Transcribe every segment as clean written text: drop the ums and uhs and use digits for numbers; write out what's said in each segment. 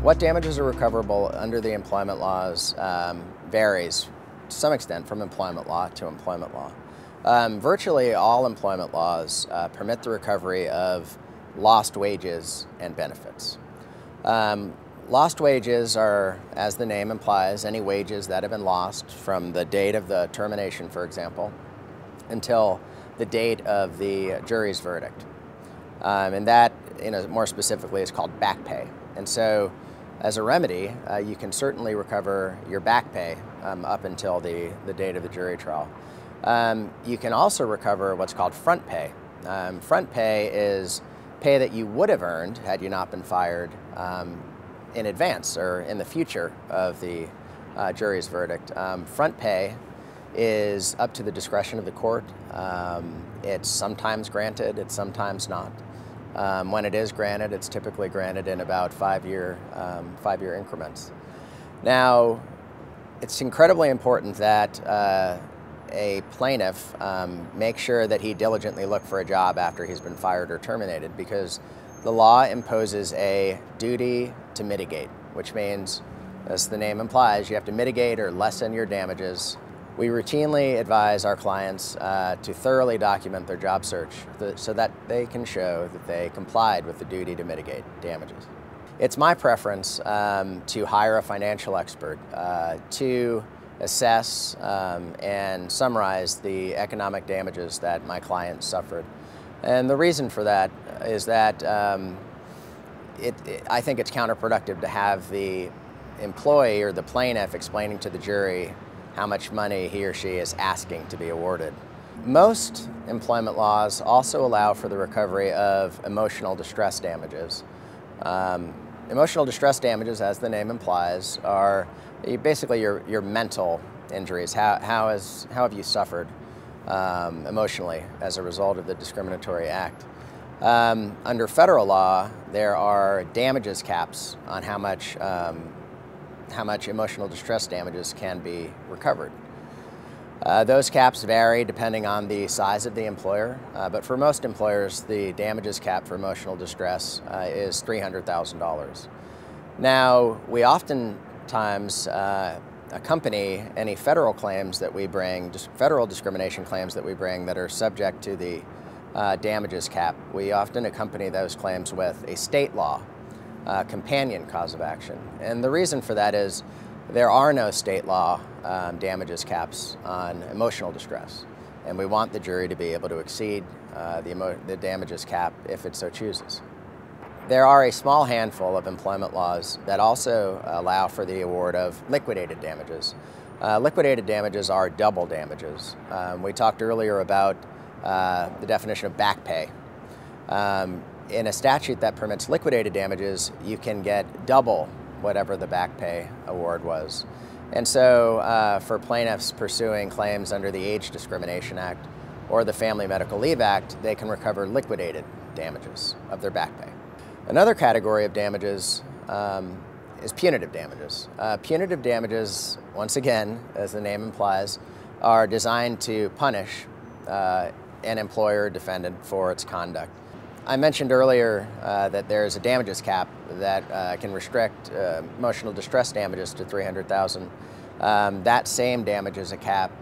What damages are recoverable under the employment laws varies to some extent from employment law to employment law. Virtually all employment laws permit the recovery of lost wages and benefits. Lost wages are, as the name implies, any wages that have been lost from the date of the termination, for example, until the date of the jury's verdict. And that, more specifically, is called back pay. And so, as a remedy, you can certainly recover your back pay up until the date of the jury trial. You can also recover what's called front pay. Front pay is pay that you would have earned had you not been fired in advance or in the future of the jury's verdict. Front pay is up to the discretion of the court. It's sometimes granted, it's sometimes not. When it is granted, it's typically granted in about five-year increments. Now, it's incredibly important that a plaintiff make sure that he diligently look for a job after he's been fired or terminated, because the law imposes a duty to mitigate, which means, as the name implies, you have to mitigate or lessen your damages. We routinely advise our clients to thoroughly document their job search so that they can show that they complied with the duty to mitigate damages. It's my preference to hire a financial expert to assess and summarize the economic damages that my clients suffered. And the reason for that is that I think it's counterproductive to have the employee or the plaintiff explaining to the jury how much money he or she is asking to be awarded. Most employment laws also allow for the recovery of emotional distress damages. Emotional distress damages, as the name implies, are basically your mental injuries. How have you suffered emotionally as a result of the discriminatory act? Under federal law, there are damages caps on how much emotional distress damages can be recovered. Those caps vary depending on the size of the employer, but for most employers, the damages cap for emotional distress is $300,000. Now, we oftentimes accompany any federal claims that we bring, federal discrimination claims that we bring that are subject to the damages cap. We often accompany those claims with a state law companion cause of action. And the reason for that is there are no state law damages caps on emotional distress, and we want the jury to be able to exceed the damages cap if it so chooses. There are a small handful of employment laws that also allow for the award of liquidated damages. Liquidated damages are double damages. We talked earlier about the definition of back pay. In a statute that permits liquidated damages, you can get double whatever the back pay award was. And so for plaintiffs pursuing claims under the Age Discrimination Act or the Family Medical Leave Act, they can recover liquidated damages of their back pay. Another category of damages is punitive damages. Punitive damages, once again, as the name implies, are designed to punish an employer or defendant for its conduct. I mentioned earlier that there's a damages cap that can restrict emotional distress damages to $300,000. That same damages cap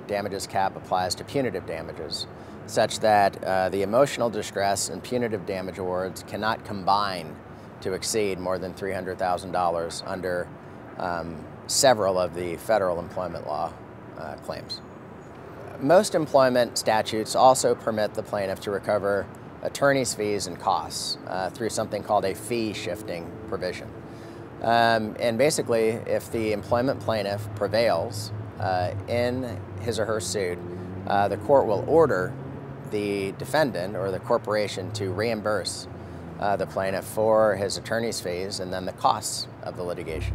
applies to punitive damages, such that the emotional distress and punitive damage awards cannot combine to exceed more than $300,000 under several of the federal employment law claims. Most employment statutes also permit the plaintiff to recover attorney's fees and costs through something called a fee-shifting provision. And basically, if the employment plaintiff prevails in his or her suit, the court will order the defendant or the corporation to reimburse the plaintiff for his attorney's fees and then the costs of the litigation.